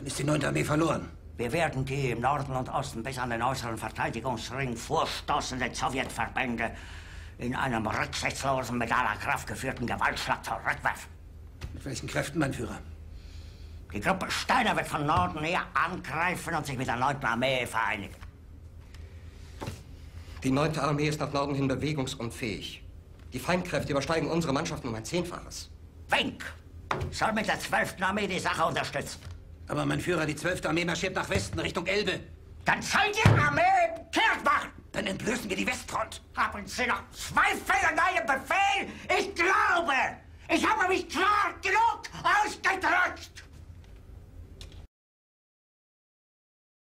Ist die 9. Armee verloren? Wir werden die im Norden und Osten bis an den äußeren Verteidigungsring vorstoßenden Sowjetverbände in einem rücksichtslosen, mit aller Kraft geführten Gewaltschlag zurückwerfen. Mit welchen Kräften, mein Führer? Die Gruppe Steiner wird von Norden her angreifen und sich mit der 9. Armee vereinigen. Die 9. Armee ist nach Norden hin bewegungsunfähig. Die Feindkräfte übersteigen unsere Mannschaften um ein 10-faches. Wink soll mit der 12. Armee die Sache unterstützen. Aber mein Führer, die 12. Armee marschiert nach Westen, Richtung Elbe. Dann soll die Armee kehrt machen. Dann entblößen wir die Westfront. Haben Sie noch Zweifel an meinem Befehl? Ich glaube, ich habe mich klar genug ausgedrückt.